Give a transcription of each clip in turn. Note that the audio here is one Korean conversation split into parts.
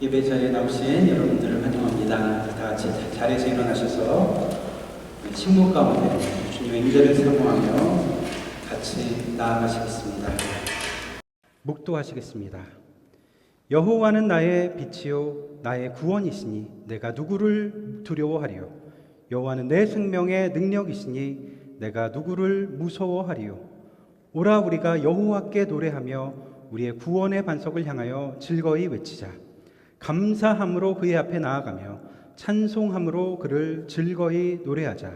예배 자리에 나오신 여러분들을 환영합니다. 다 같이 자리에서 일어나셔서 침묵 가운데 주님의 임재를 사모하며 같이 나아가시겠습니다. 묵도하시겠습니다. 여호와는 나의 빛이요 나의 구원이시니 내가 누구를 두려워하리요. 여호와는 내 생명의 능력이시니 내가 누구를 무서워하리요. 오라 우리가 여호와께 노래하며 우리의 구원의 반석을 향하여 즐거이 외치자. 감사함으로 그의 앞에 나아가며 찬송함으로 그를 즐거이 노래하자.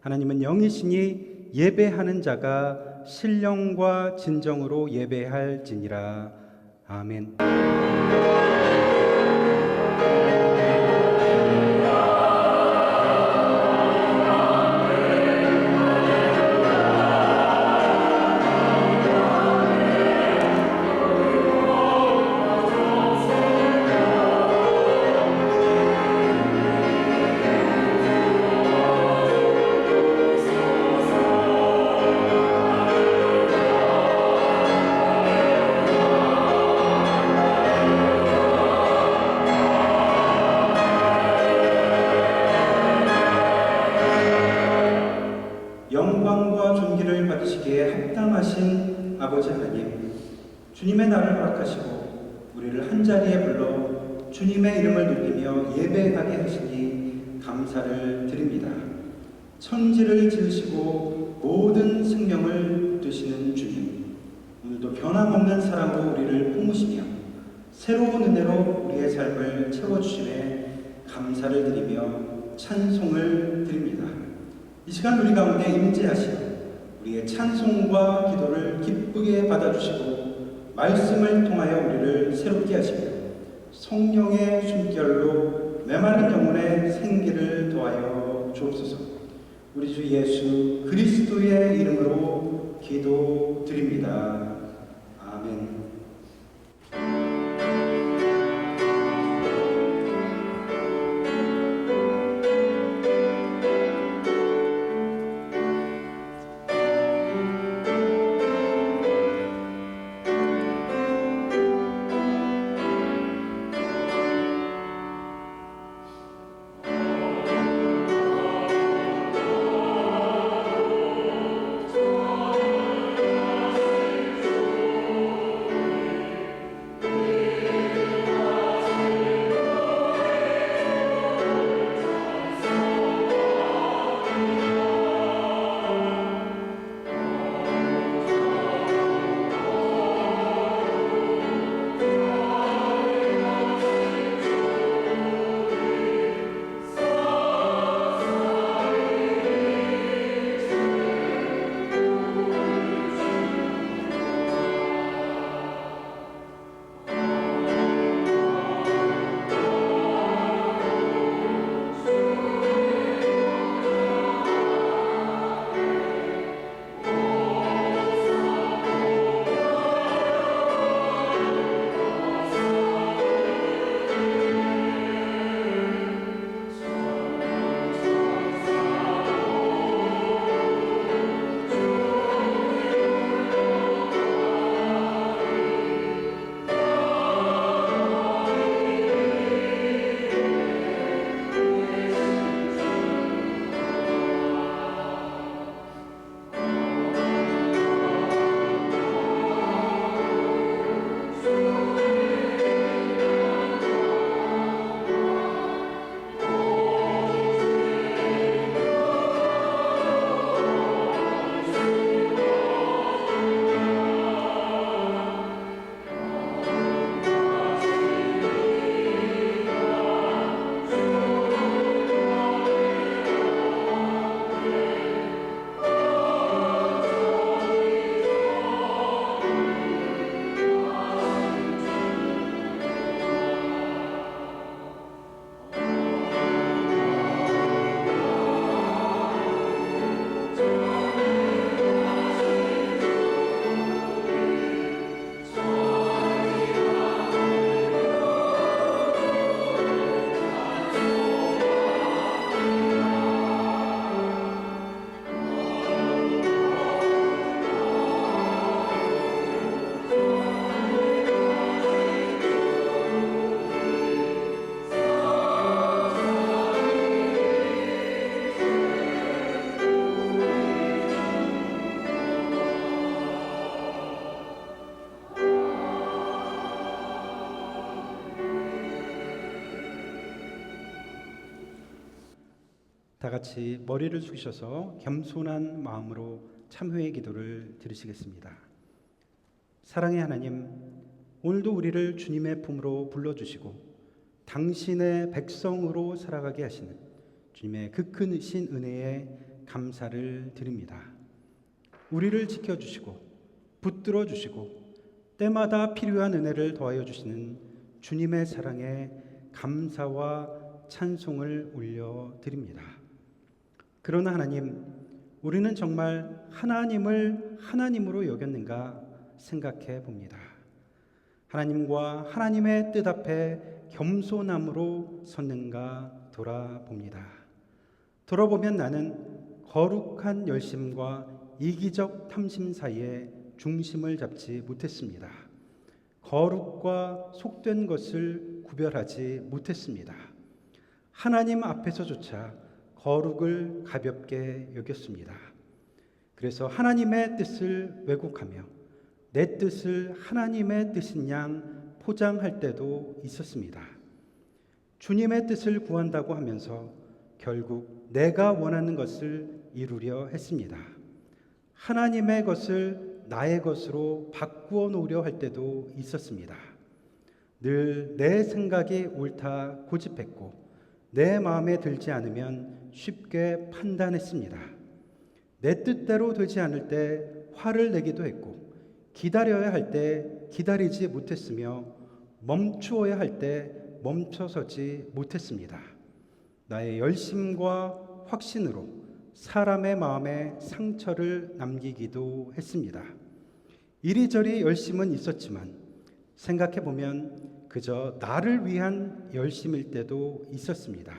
하나님은 영이시니 예배하는 자가 신령과 진정으로 예배할지니라. 아멘. 영광과 존귀를 받으시기에 합당하신 아버지 하나님, 주님의 날을 허락하시고 우리를 한자리에 불러 주님의 이름을 높이며 예배하게 하시니 감사를 드립니다. 천지를 지으시고 모든 생명을 두시는 주님, 오늘도 변함없는 사랑으로 우리를 품으시며 새로운 은혜로 우리의 삶을 채워주심에 감사를 드리며 찬송을 드립니다. 이 시간 우리 가운데 임재하시어 우리의 찬송과 기도를 기쁘게 받아주시고 말씀을 통하여 우리를 새롭게 하시며 성령의 숨결로 메마른 영혼의 생기를 더하여 주옵소서. 우리 주 예수 그리스도의 이름으로 기도드립니다. 아멘. 다 같이 머리를 숙이셔서 겸손한 마음으로 참회의 기도를 드리시겠습니다. 사랑의 하나님, 오늘도 우리를 주님의 품으로 불러주시고 당신의 백성으로 살아가게 하시는 주님의 그 크신 은혜에 감사를 드립니다. 우리를 지켜주시고 붙들어 주시고 때마다 필요한 은혜를 더하여 주시는 주님의 사랑에 감사와 찬송을 올려드립니다. 그러나 하나님, 우리는 정말 하나님을 하나님으로 여겼는가 생각해 봅니다. 하나님과 하나님의 뜻 앞에 겸손함으로 섰는가 돌아봅니다. 돌아보면 나는 거룩한 열심과 이기적 탐심 사이에 중심을 잡지 못했습니다. 거룩과 속된 것을 구별하지 못했습니다. 하나님 앞에서조차 거룩을 가볍게 여겼습니다. 그래서 하나님의 뜻을 왜곡하며 내 뜻을 하나님의 뜻인 양 포장할 때도 있었습니다. 주님의 뜻을 구한다고 하면서 결국 내가 원하는 것을 이루려 했습니다. 하나님의 것을 나의 것으로 바꾸어 놓으려 할 때도 있었습니다. 늘 내 생각이 옳다 고집했고 내 마음에 들지 않으면 쉽게 판단했습니다. 내 뜻대로 되지 않을 때 화를 내기도 했고 기다려야 할 때 기다리지 못했으며 멈추어야 할 때 멈춰서지 못했습니다. 나의 열심과 확신으로 사람의 마음에 상처를 남기기도 했습니다. 이리저리 열심은 있었지만 생각해보면 그저 나를 위한 열심일 때도 있었습니다.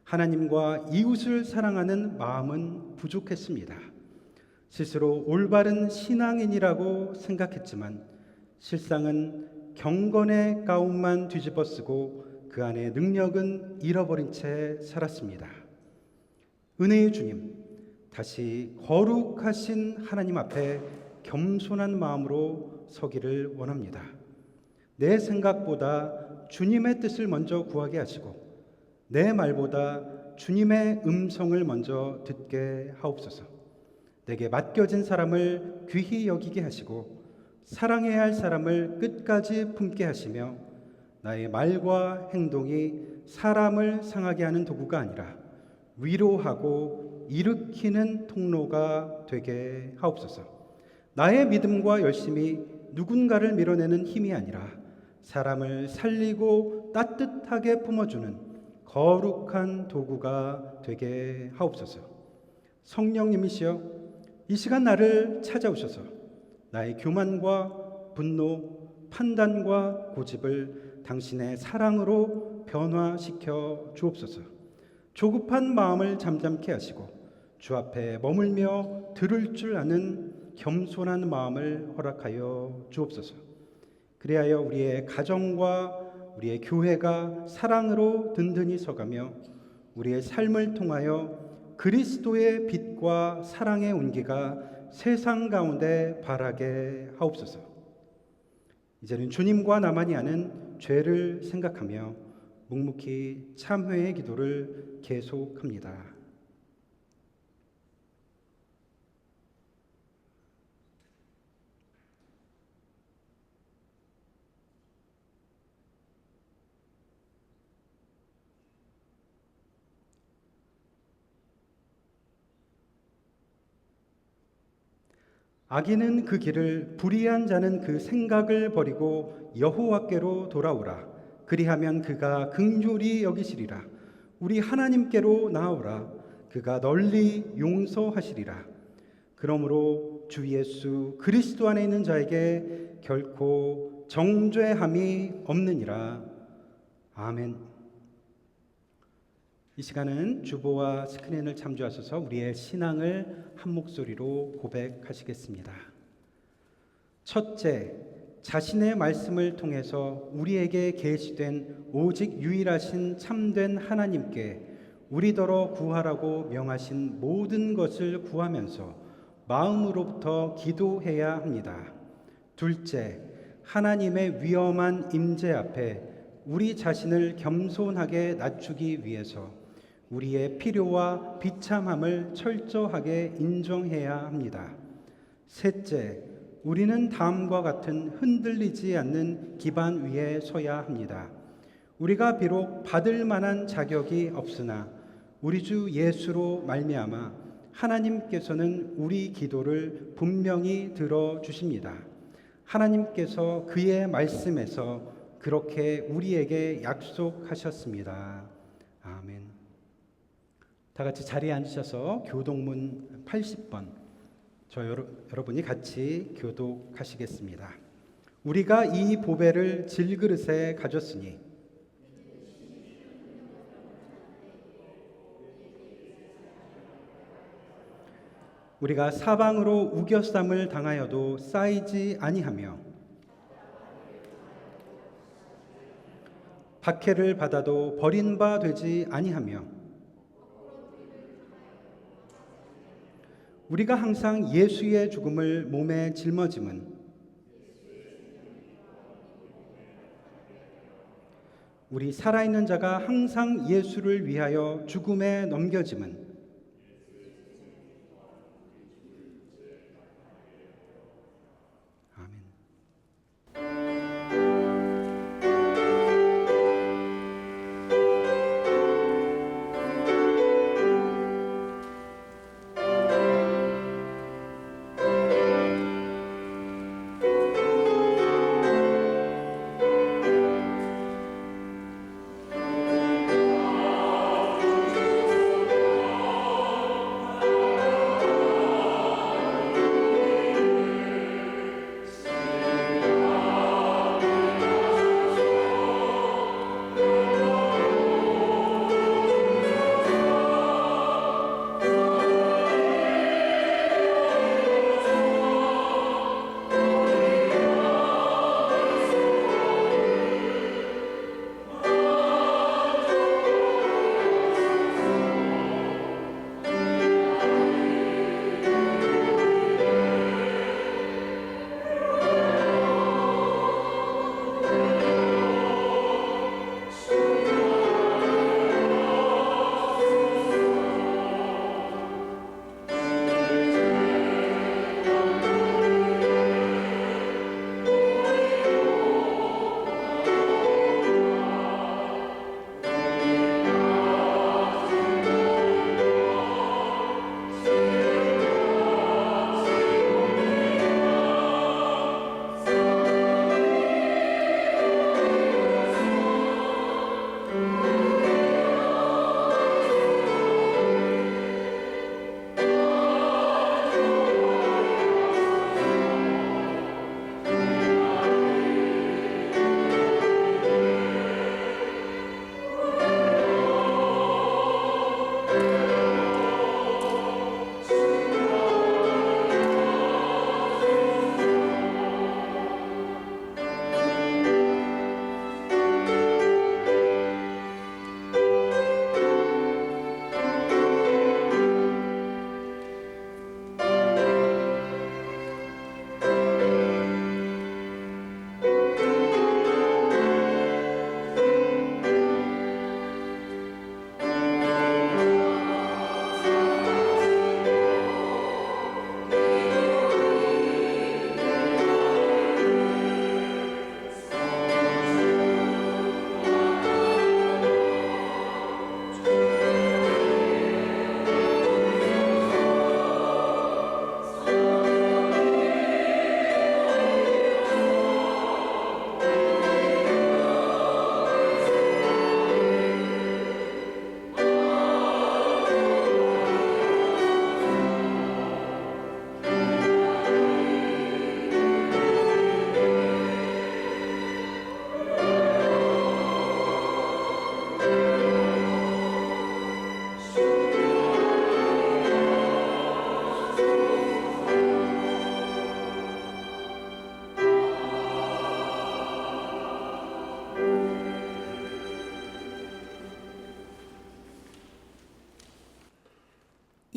하나님과 이웃을 사랑하는 마음은 부족했습니다. 스스로 올바른 신앙인이라고 생각했지만 실상은 경건의 가운만 뒤집어 쓰고 그 안에 능력은 잃어버린 채 살았습니다. 은혜의 주님, 다시 거룩하신 하나님 앞에 겸손한 마음으로 서기를 원합니다. 내 생각보다 주님의 뜻을 먼저 구하게 하시고 내 말보다 주님의 음성을 먼저 듣게 하옵소서. 내게 맡겨진 사람을 귀히 여기게 하시고 사랑해야 할 사람을 끝까지 품게 하시며 나의 말과 행동이 사람을 상하게 하는 도구가 아니라 위로하고 일으키는 통로가 되게 하옵소서. 나의 믿음과 열심이 누군가를 밀어내는 힘이 아니라 사람을 살리고 따뜻하게 품어주는 거룩한 도구가 되게 하옵소서. 성령님이시여, 이 시간 나를 찾아오셔서 나의 교만과 분노, 판단과 고집을 당신의 사랑으로 변화시켜 주옵소서. 조급한 마음을 잠잠케 하시고 주 앞에 머물며 들을 줄 아는 겸손한 마음을 허락하여 주옵소서. 그리하여 우리의 가정과 우리의 교회가 사랑으로 든든히 서가며 우리의 삶을 통하여 그리스도의 빛과 사랑의 온기가 세상 가운데 바라게 하옵소서. 이제는 주님과 나만이 아는 죄를 생각하며 묵묵히 참회의 기도를 계속합니다. 악인은 그 길을, 불의한 자는 그 생각을 버리고 여호와께로 돌아오라. 그리하면 그가 긍휼히 여기시리라. 우리 하나님께로 나아오라. 그가 널리 용서하시리라. 그러므로 주 예수 그리스도 안에 있는 자에게 결코 정죄함이 없느니라. 아멘. 이 시간은 주보와 스크린을 참조하셔서 우리의 신앙을 한 목소리로 고백하시겠습니다. 첫째, 자신의 말씀을 통해서 우리에게 계시된 오직 유일하신 참된 하나님께 우리더러 구하라고 명하신 모든 것을 구하면서 마음으로부터 기도해야 합니다. 둘째, 하나님의 위엄한 임재 앞에 우리 자신을 겸손하게 낮추기 위해서 우리의 필요와 비참함을 철저하게 인정해야 합니다. 셋째, 우리는 다음과 같은 흔들리지 않는 기반 위에 서야 합니다. 우리가 비록 받을 만한 자격이 없으나 우리 주 예수로 말미암아 하나님께서는 우리 기도를 분명히 들어주십니다. 하나님께서 그의 말씀에서 그렇게 우리에게 약속하셨습니다. 아멘. 다 같이 자리에 앉으셔서 교독문 80번 여러분이 같이 교독하시겠습니다. 우리가 이 보배를 질그릇에 가졌으니 우리가 사방으로 우겨쌈을 당하여도 쌓이지 아니하며 박해를 받아도 버린 바 되지 아니하며 우리가 항상 예수의 죽음을 몸에 짊어짐은 우리 살아있는 자가 항상 예수를 위하여 죽음에 넘겨짐은 아멘.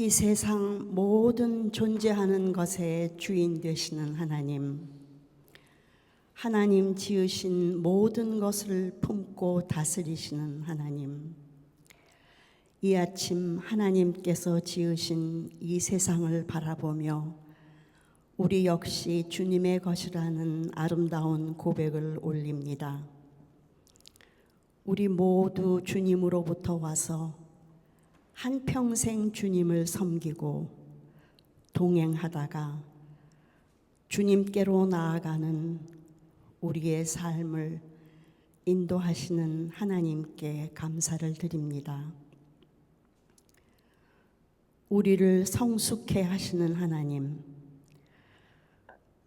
이 세상 모든 존재하는 것의 주인 되시는 하나님, 하나님 지으신 모든 것을 품고 다스리시는 하나님, 이 아침 하나님께서 지으신 이 세상을 바라보며 우리 역시 주님의 것이라는 아름다운 고백을 올립니다. 우리 모두 주님으로부터 와서 한평생 주님을 섬기고 동행하다가 주님께로 나아가는 우리의 삶을 인도하시는 하나님께 감사를 드립니다. 우리를 성숙해 하시는 하나님,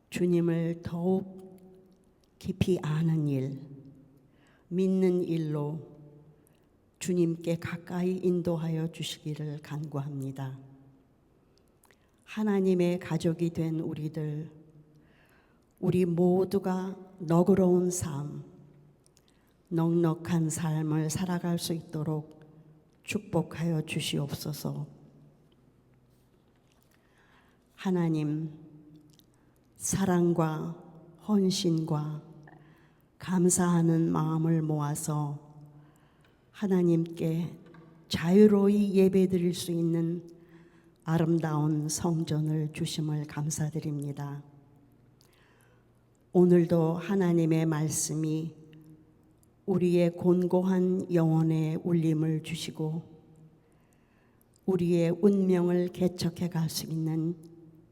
주님을 더욱 깊이 아는 일, 믿는 일로 주님께 가까이 인도하여 주시기를 간구합니다. 하나님의 가족이 된 우리들, 우리 모두가 너그러운 삶, 넉넉한 삶을 살아갈 수 있도록 축복하여 주시옵소서. 하나님, 사랑과 헌신과 감사하는 마음을 모아서 하나님께 자유로이 예배드릴 수 있는 아름다운 성전을 주심을 감사드립니다. 오늘도 하나님의 말씀이 우리의 곤고한 영혼에 울림을 주시고 우리의 운명을 개척해 갈 수 있는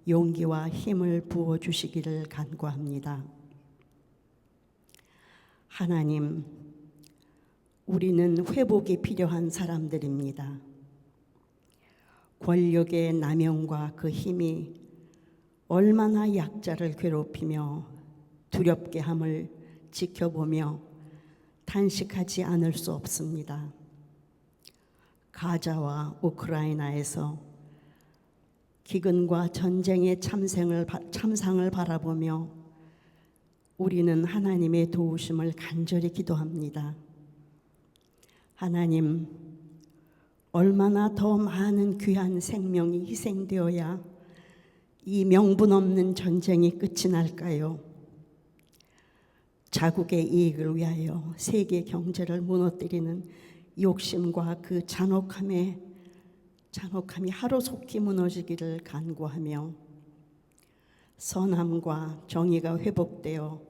용기와 힘을 부어 주시기를 간구합니다. 하나님, 우리는 회복이 필요한 사람들입니다. 권력의 남용과 그 힘이 얼마나 약자를 괴롭히며 두렵게 함을 지켜보며 탄식하지 않을 수 없습니다. 가자와 우크라이나에서 기근과 전쟁의 참상을 바라보며 우리는 하나님의 도우심을 간절히 기도합니다. 하나님, 얼마나 더 많은 귀한 생명이 희생되어야 이 명분 없는 전쟁이 끝이 날까요? 자국의 이익을 위하여 세계 경제를 무너뜨리는 욕심과 그 잔혹함이 하루속히 무너지기를 간구하며 선함과 정의가 회복되어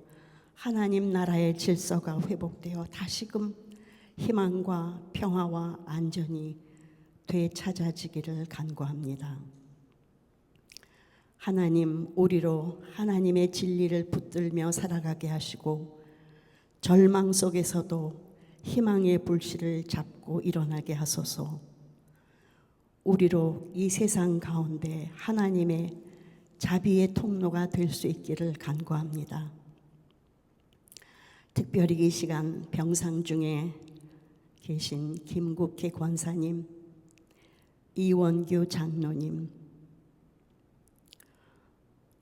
하나님 나라의 질서가 회복되어 다시금 희망과 평화와 안전이 되찾아지기를 간구합니다. 하나님, 우리로 하나님의 진리를 붙들며 살아가게 하시고 절망 속에서도 희망의 불씨를 잡고 일어나게 하소서. 우리로 이 세상 가운데 하나님의 자비의 통로가 될 수 있기를 간구합니다. 특별히 이 시간 병상 중에 계신 김국희 권사님, 이원규 장로님,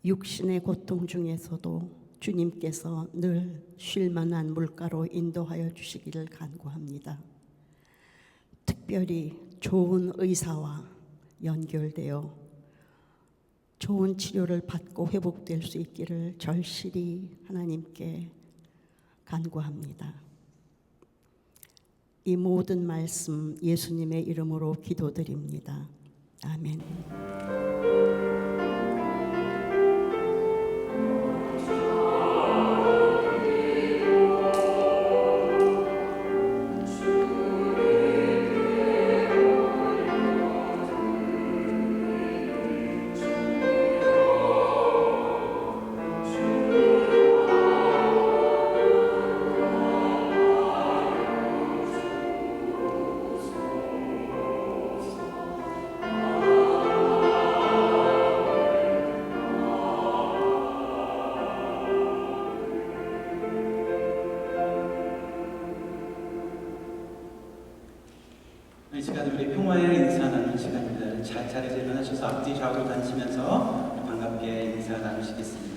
육신의 고통 중에서도 주님께서 늘 쉴만한 물가로 인도하여 주시기를 간구합니다. 특별히 좋은 의사와 연결되어 좋은 치료를 받고 회복될 수 있기를 절실히 하나님께 간구합니다. 이 모든 말씀 예수님의 이름으로 기도드립니다. 아멘. 이 시간 우리 평화의 인사 나누는 시간입니다. 자리에서 일어나셔서 앞뒤 좌우로 다니시면서 반갑게 인사 나누시겠습니다.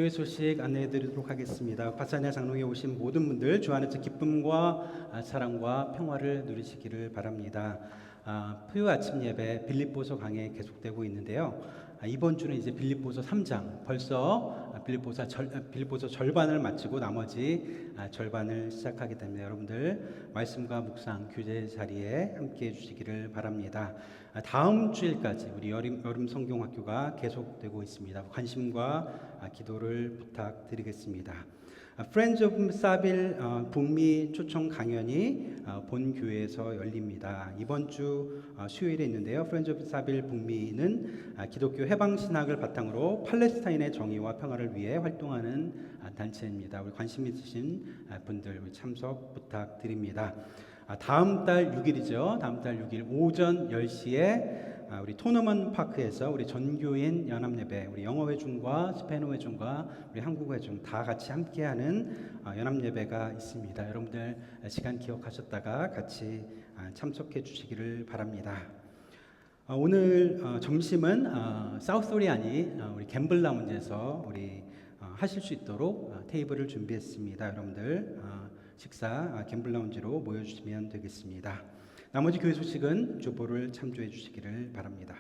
교회 소식 안내해 드리도록 하겠습니다. 파사냐 장로에 오신 모든 분들 주 안에서 기쁨과 사랑과 평화를 누리시기를 바랍니다. 토요 아침 예배 빌립보서 강해 계속되고 있는데요. 이번 주는 이제 빌립보서 3장, 벌써 빌립보서 절반을 마치고 나머지 절반을 시작하게 됩니다. 여러분들 말씀과 묵상 교제 자리에 함께해 주시기를 바랍니다. 다음 주일까지 우리 여름 성경학교가 계속되고 있습니다. 관심과 기도를 부탁드리겠습니다. Friends of 사빌 북미 초청 강연이 본 교회에서 열립니다. 이번 주 수요일에 있는데요. Friends of 사빌 북미는 기독교 해방 신학을 바탕으로 팔레스타인의 정의와 평화를 위해 활동하는 단체입니다. 우리 관심 있으신 분들 참석 부탁드립니다. 다음 달 6일이죠. 다음 달 6일 오전 10시에 우리 토너먼 파크에서 우리 전교인 연합예배, 우리 영어회중과 스페인어회중과 우리 한국어회중 다 같이 함께하는 연합예배가 있습니다. 여러분들 시간 기억하셨다가 같이 참석해 주시기를 바랍니다. 오늘 점심은 사우스리아니 우리 갬블 라운지에서 우리 하실 수 있도록 테이블을 준비했습니다. 여러분들 식사 갬블 라운지로 모여주시면 되겠습니다. 나머지 교회 소식은 주보를 참조해 주시기를 바랍니다.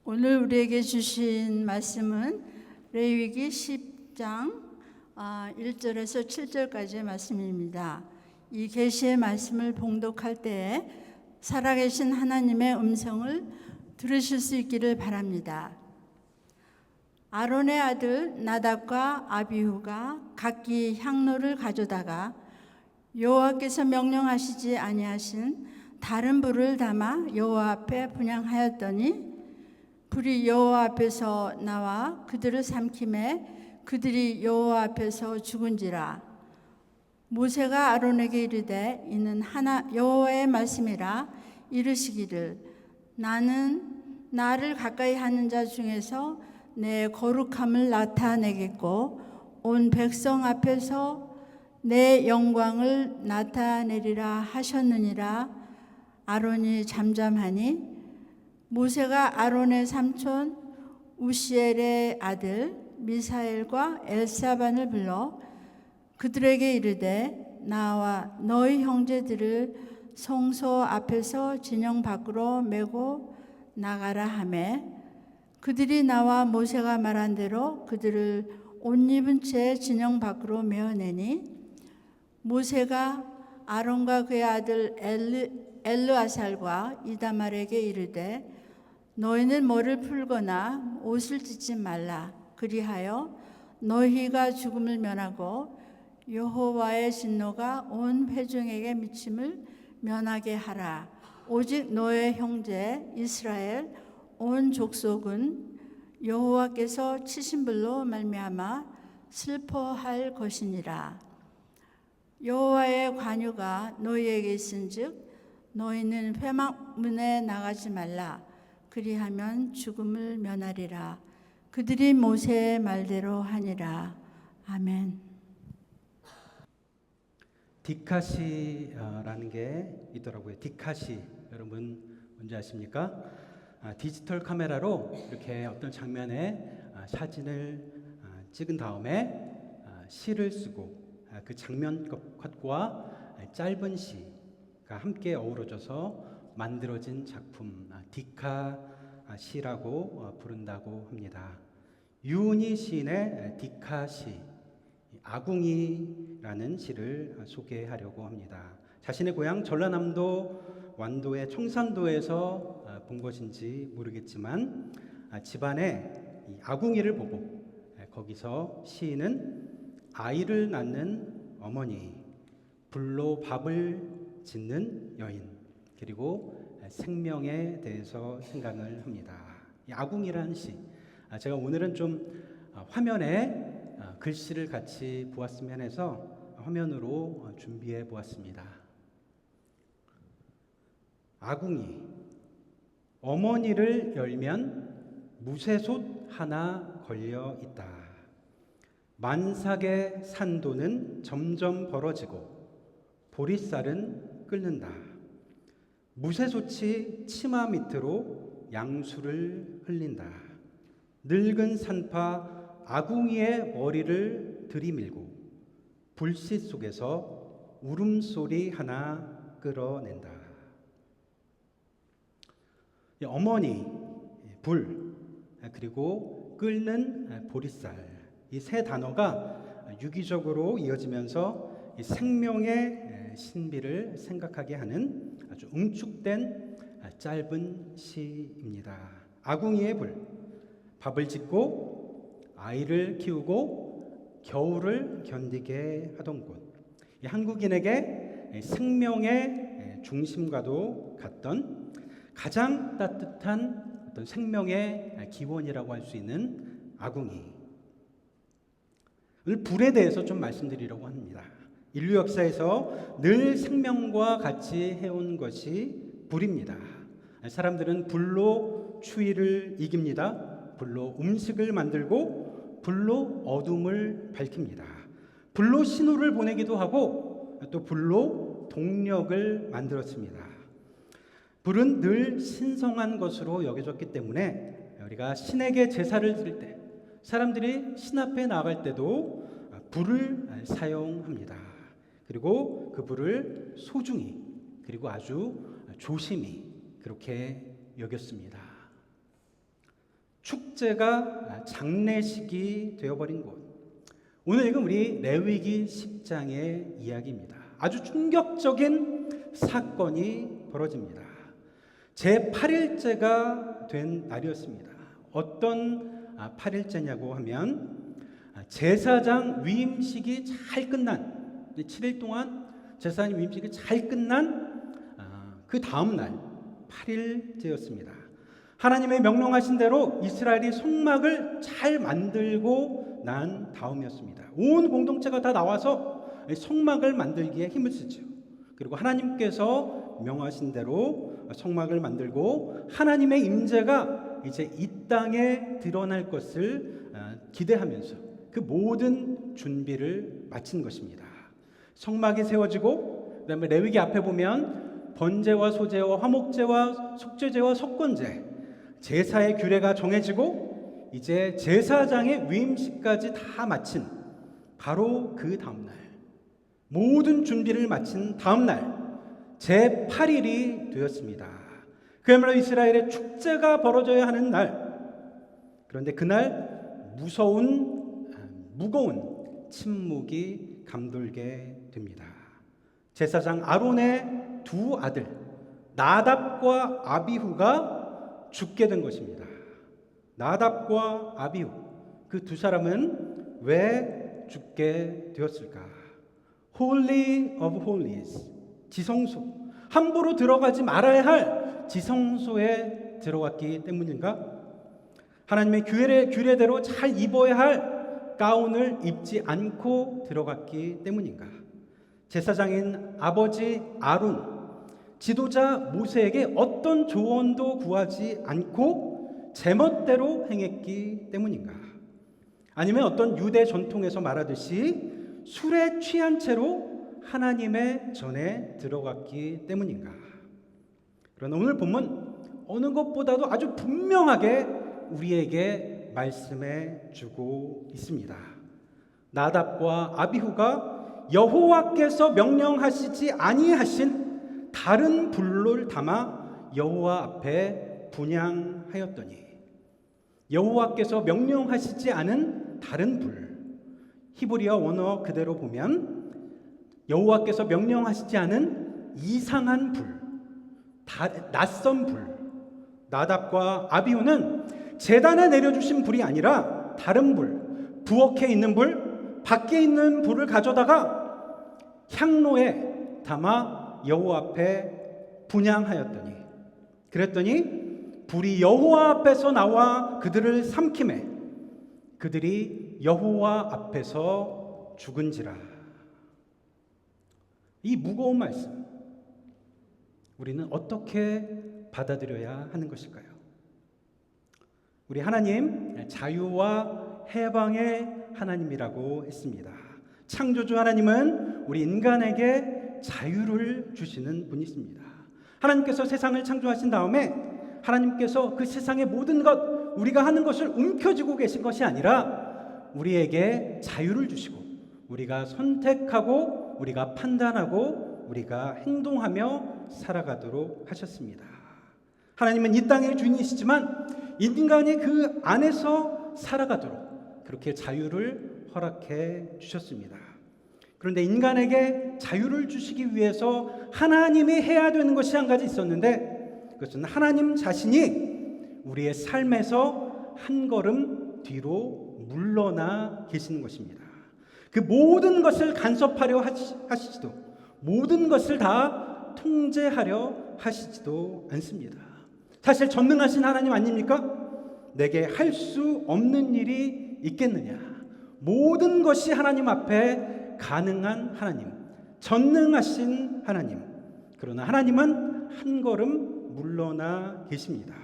오늘 우리에게 주신 말씀은 레위기 10장 1절에서 7절까지의 말씀입니다. 이 계시의 말씀을 봉독할 때에 살아계신 하나님의 음성을 들으실 수 있기를 바랍니다. 아론의 아들 나답과 아비후가 각기 향로를 가져다가 여호와께서 명령하시지 아니하신 다른 불을 담아 여호와 앞에 분향하였더니 불이 여호와 앞에서 나와 그들을 삼키매 그들이 여호와 앞에서 죽은지라. 모세가 아론에게 이르되 이는 여호와의 말씀이라. 이르시기를 나는 나를 가까이 하는 자 중에서 내 거룩함을 나타내겠고 온 백성 앞에서 내 영광을 나타내리라 하셨느니라. 아론이 잠잠하니 모세가 아론의 삼촌 우시엘의 아들 미사엘과 엘사반을 불러 그들에게 이르되 나와 너희 형제들을 성소 앞에서 진영 밖으로 메고 나가라 하매 그들이 나와 모세가 말한 대로 그들을 옷 입은 채 진영 밖으로 메어내니 모세가 아론과 그의 아들 엘르아살과 이다말에게 이르되 너희는 머리를 풀거나 옷을 찢지 말라. 그리하여 너희가 죽음을 면하고 여호와의 진노가 온 회중에게 미침을 면하게 하라. 오직 너의 형제 이스라엘 온 족속은 여호와께서 치신 불로 말미암아 슬퍼할 것이니라. 여호와의 관유가 너희에게 있은즉 너희는 회막문에 나가지 말라. 그리하면 죽음을 면하리라. 그들이 모세의 말대로 하니라. 아멘. 디카시라는 게 있더라고요. 디카시 여러분 뭔지 아십니까? 디지털 카메라로 이렇게 어떤 장면에 사진을 찍은 다음에 시를 쓰고 그 장면 컷과 짧은 시가 함께 어우러져서 만들어진 작품 디카시라고 부른다고 합니다. 유은희 시인의 디카시 아궁이라는 시를 소개하려고 합니다. 자신의 고향 전라남도 완도의 청산도에서 본 것인지 모르겠지만 집안에 이 아궁이를 보고 거기서 시인은 아이를 낳는 어머니, 불로 밥을 짓는 여인, 그리고 생명에 대해서 생각을 합니다. 이 아궁이라는 시, 제가 오늘은 좀 화면에 글씨를 같이 보았으면 해서 화면으로 준비해 보았습니다. 아궁이, 어머니를 열면 무쇠솥 하나 걸려 있다. 만삭의 산도는 점점 벌어지고 보리쌀은 끓는다. 무쇠솥이 치마 밑으로 양수를 흘린다. 늙은 산파 아궁이의 머리를 들이밀고 불씨 속에서 울음소리 하나 끌어낸다. 어머니, 불, 그리고 끓는 보리쌀, 이 세 단어가 유기적으로 이어지면서 생명의 신비를 생각하게 하는 아주 응축된 짧은 시입니다. 아궁이의 불, 밥을 짓고 아이를 키우고 겨울을 견디게 하던 곳, 한국인에게 생명의 중심과도 같던 가장 따뜻한 어떤 생명의 기원이라고 할 수 있는 아궁이. 오늘 불에 대해서 좀 말씀드리려고 합니다. 인류 역사에서 늘 생명과 같이 해온 것이 불입니다. 사람들은 불로 추위를 이깁니다. 불로 음식을 만들고 불로 어둠을 밝힙니다. 불로 신호를 보내기도 하고 또 불로 동력을 만들었습니다. 불은 늘 신성한 것으로 여겨졌기 때문에 우리가 신에게 제사를 드릴 때, 사람들이 신 앞에 나갈 때도 불을 사용합니다. 그리고 그 불을 소중히 그리고 아주 조심히 그렇게 여겼습니다. 축제가 장례식이 되어버린 곳. 오늘 읽은 우리 레위기 10장의 이야기입니다. 아주 충격적인 사건이 벌어집니다. 제8일째가 된 날이었습니다. 어떤 8일째냐고 하면 제사장 위임식이 잘 끝난 7일 동안 제사장 위임식이 잘 끝난 그 다음 날 8일째였습니다. 하나님의 명령하신 대로 이스라엘이 성막을 잘 만들고 난 다음이었습니다. 온 공동체가 다 나와서 성막을 만들기에 힘을 쓰죠. 그리고 하나님께서 명하신 대로 성막을 만들고 하나님의 임재가 이제 이 땅에 드러날 것을 기대하면서 그 모든 준비를 마친 것입니다. 성막이 세워지고 그다음에 레위기 앞에 보면 번제와 소제와 화목제와 속죄제와 속건제, 제사의 규례가 정해지고 이제 제사장의 위임식까지 다 마친 바로 그 다음 날, 모든 준비를 마친 다음 날 제8일이 되었습니다. 그야말로 이스라엘의 축제가 벌어져야 하는 날. 그런데 그날 무거운 침묵이 감돌게 됩니다. 제사장 아론의 두 아들 나답과 아비후가 죽게 된 것입니다. 나답과 아비후, 그 두 사람은 왜 죽게 되었을까? Holy of Holies, 지성소, 함부로 들어가지 말아야 할 지성소에 들어갔기 때문인가? 하나님의 규례대로 잘 입어야 할 가운을 입지 않고 들어갔기 때문인가? 제사장인 아버지 아론, 지도자 모세에게 어떤 조언도 구하지 않고 제멋대로 행했기 때문인가? 아니면 어떤 유대 전통에서 말하듯이 술에 취한 채로 하나님의 전에 들어갔기 때문인가? 그러나 오늘 본문 어느 것보다도 아주 분명하게 우리에게 말씀해 주고 있습니다. 나답과 아비후가 여호와께서 명령하시지 아니하신 다른 불을 담아 여호와 앞에 분향하였더니, 여호와께서 명령하시지 않은 다른 불, 히브리어 원어 그대로 보면 여호와께서 명령하시지 않은 이상한 불, 낯선 불. 나답과 아비후는 제단에 내려주신 불이 아니라 다른 불, 부엌에 있는 불, 밖에 있는 불을 가져다가 향로에 담아 여호와 앞에 분향하였더니, 그랬더니 불이 여호와 앞에서 나와 그들을 삼키매 그들이 여호와 앞에서 죽은지라. 이 무거운 말씀, 우리는 어떻게 받아들여야 하는 것일까요? 우리 하나님, 자유와 해방의 하나님이라고 했습니다. 창조주 하나님은 우리 인간에게 자유를 주시는 분이십니다. 하나님께서 세상을 창조하신 다음에 하나님께서 그 세상의 모든 것, 우리가 하는 것을 움켜쥐고 계신 것이 아니라 우리에게 자유를 주시고 우리가 선택하고 우리가 판단하고 우리가 행동하며 살아가도록 하셨습니다. 하나님은 이 땅의 주인이시지만 인간이 그 안에서 살아가도록 그렇게 자유를 허락해 주셨습니다. 그런데 인간에게 자유를 주시기 위해서 하나님이 해야 되는 것이 한 가지 있었는데, 그것은 하나님 자신이 우리의 삶에서 한 걸음 뒤로 물러나 계시는 것입니다. 그 모든 것을 간섭하려 하시지도, 모든 것을 다 통제하려 하시지도 않습니다. 사실 전능하신 하나님 아닙니까? 내게 할 수 없는 일이 있겠느냐? 모든 것이 하나님 앞에 가능한 하나님, 전능하신 하나님. 그러나 하나님은 한 걸음 물러나 계십니다.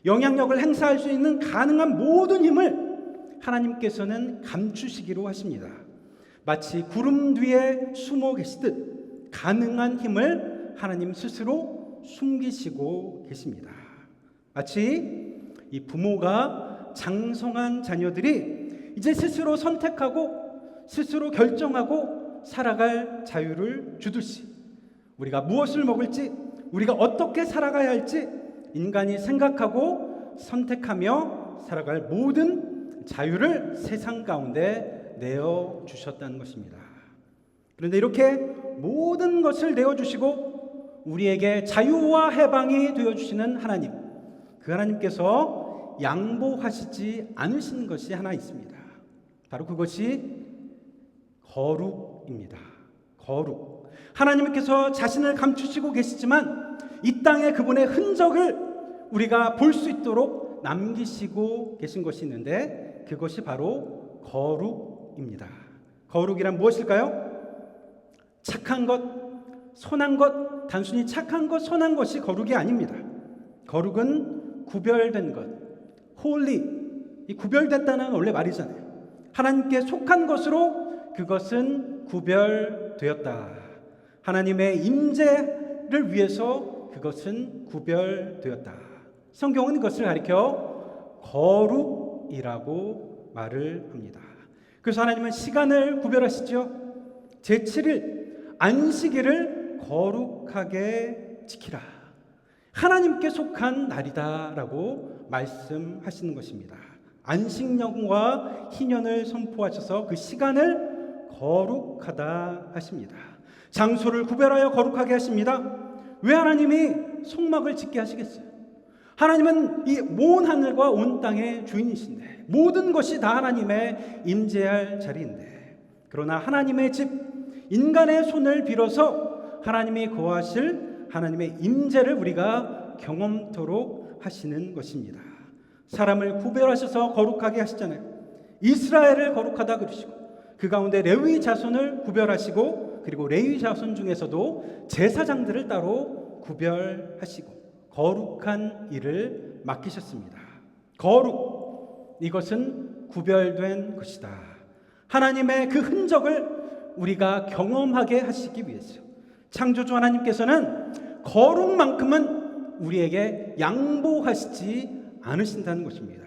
영향력을 행사할 수 있는 가능한 모든 힘을 하나님께서는 감추시기로 하십니다. 마치 구름 뒤에 숨어 계시듯 가능한 힘을 하나님 스스로 숨기시고 계십니다. 마치 이 부모가 장성한 자녀들이 이제 스스로 선택하고 스스로 결정하고 살아갈 자유를 주듯이, 우리가 무엇을 먹을지, 우리가 어떻게 살아가야 할지 인간이 생각하고 선택하며 살아갈 모든 자유를 세상 가운데 내어주셨다는 것입니다. 그런데 이렇게 모든 것을 내어주시고 우리에게 자유와 해방이 되어주시는 하나님, 그 하나님께서 양보하시지 않으시는 것이 하나 있습니다. 바로 그것이 거룩입니다. 거룩. 하나님께서 자신을 감추시고 계시지만 이 땅에 그분의 흔적을 우리가 볼 수 있도록 남기시고 계신 것이 있는데, 그것이 바로 거룩입니다. 거룩이란 무엇일까요? 착한 것, 선한 것, 단순히 착한 것, 선한 것이 거룩이 아닙니다. 거룩은 구별된 것, holy, 이 구별됐다는 원래 말이잖아요. 하나님께 속한 것으로 그것은 구별되었다. 하나님의 임재를 위해서 그것은 구별되었다. 성경은 그것을 가리켜 거룩이라고 말을 합니다. 그래서 하나님은 시간을 구별하시죠. 제7일 안식일을 거룩하게 지키라. 하나님께 속한 날이다라고 말씀하시는 것입니다. 안식년과 희년을 선포하셔서 그 시간을 거룩하다 하십니다. 장소를 구별하여 거룩하게 하십니다. 왜 하나님이 성막을 짓게 하시겠어요? 하나님은 이 온 하늘과 온 땅의 주인이신데, 모든 것이 다 하나님의 임재할 자리인데, 그러나 하나님의 집, 인간의 손을 빌어서 하나님이 거하실 하나님의 임재를 우리가 경험토록 하시는 것입니다. 사람을 구별하셔서 거룩하게 하시잖아요. 이스라엘을 거룩하다 그러시고, 그 가운데 레위 자손을 구별하시고, 그리고 레위 자손 중에서도 제사장들을 따로 구별하시고 거룩한 일을 맡기셨습니다. 거룩, 이것은 구별된 것이다. 하나님의 그 흔적을 우리가 경험하게 하시기 위해서 창조주 하나님께서는 거룩만큼은 우리에게 양보하시지 않으신다는 것입니다.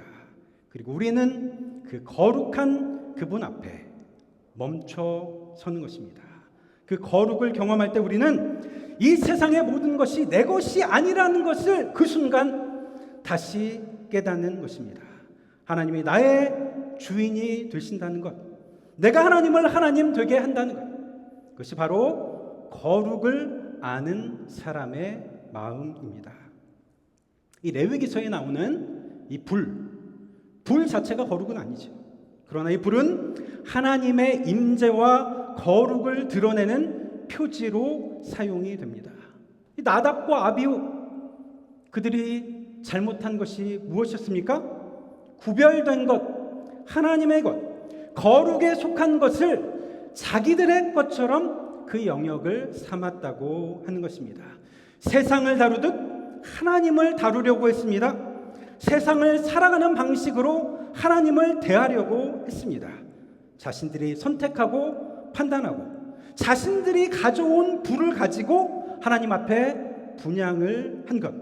그리고 우리는 그 거룩한 그분 앞에 멈춰 서는 것입니다. 그 거룩을 경험할 때 우리는 이 세상의 모든 것이 내 것이 아니라는 것을 그 순간 다시 깨닫는 것입니다. 하나님이 나의 주인이 되신다는 것, 내가 하나님을 하나님 되게 한다는 것, 그것이 바로 거룩을 아는 사람의 마음입니다. 이 레위기서에 나오는 이 불 자체가 거룩은 아니죠. 그러나 이 불은 하나님의 임재와 거룩을 드러내는 표지로 사용이 됩니다. 이 나답과 아비후, 그들이 잘못한 것이 무엇이었습니까? 구별된 것, 하나님의 것, 거룩에 속한 것을 자기들의 것처럼 그 영역을 삼았다고 하는 것입니다. 세상을 다루듯 하나님을 다루려고 했습니다. 세상을 살아가는 방식으로 하나님을 대하려고 했습니다. 자신들이 선택하고 판단하고 자신들이 가져온 불을 가지고 하나님 앞에 분향을 한 것,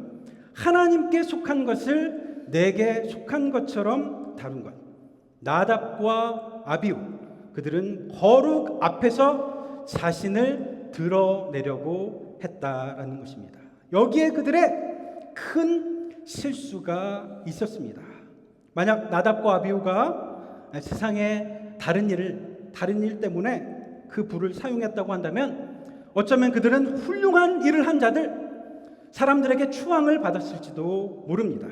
하나님께 속한 것을 내게 속한 것처럼 다룬 것. 나답과 아비후, 그들은 거룩 앞에서 자신을 드러내려고 했다라는 것입니다. 여기에 그들의 큰 실수가 있었습니다. 만약 나답과 아비후가 세상의 다른 일 때문에 그 불을 사용했다고 한다면 어쩌면 그들은 훌륭한 일을 한 자들, 사람들에게 추앙을 받았을지도 모릅니다.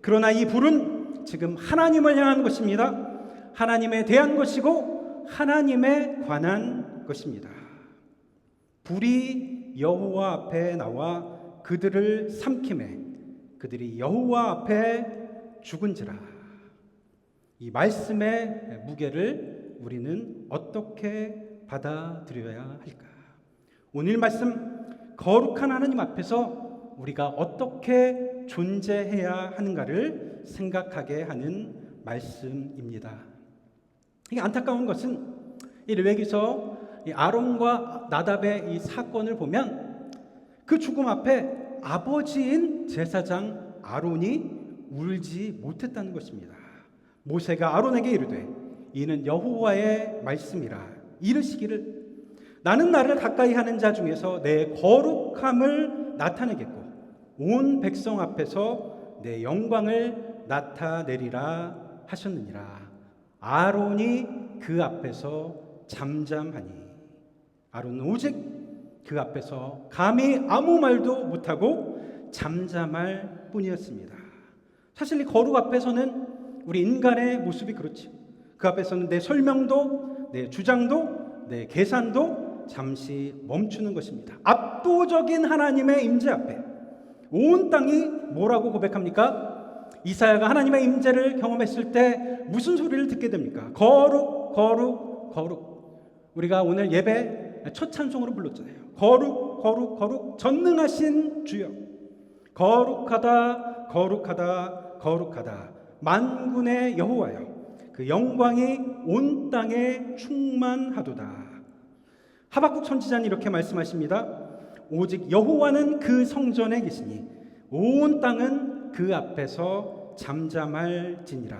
그러나 이 불은 지금 하나님을 향한 것입니다. 하나님에 대한 것이고 하나님에 관한 것입니다. 불이 여호와 앞에 나와 그들을 삼킴에 그들이 여호와 앞에 죽은지라. 이 말씀의 무게를 우리는 어떻게 받아들여야 할까? 오늘 말씀, 거룩한 하나님 앞에서 우리가 어떻게 존재해야 하는가를 생각하게 하는 말씀입니다. 이게 안타까운 것은 이 레위기서 아론과 나답의 이 사건을 보면 그 죽음 앞에 아버지인 제사장 아론이 울지 못했다는 것입니다. 모세가 아론에게 이르되 이는 여호와의 말씀이라 이르시기를 나는 나를 가까이 하는 자 중에서 내 거룩함을 나타내겠고 온 백성 앞에서 내 영광을 나타내리라 하셨느니라. 아론이 그 앞에서 잠잠하니, 아론은 오직 그 앞에서 감히 아무 말도 못하고 잠잠할 뿐이었습니다. 사실 이 거룩 앞에서는 우리 인간의 모습이 그렇지. 그 앞에서는 내 설명도, 내 주장도, 내 계산도 잠시 멈추는 것입니다. 압도적인 하나님의 임재 앞에 온 땅이 뭐라고 고백합니까? 이사야가 하나님의 임재를 경험했을 때 무슨 소리를 듣게 됩니까? 거룩, 거룩, 거룩. 우리가 오늘 예배 첫 찬송으로 불렀잖아요. 거룩, 거룩, 거룩, 전능하신 주여. 거룩하다, 거룩하다, 거룩하다. 만군의 여호와여. 그 영광이 온 땅에 충만하도다. 하박국 선지자는 이렇게 말씀하십니다. 오직 여호와는 그 성전에 계시니 온 땅은 그 앞에서 잠잠할지니라.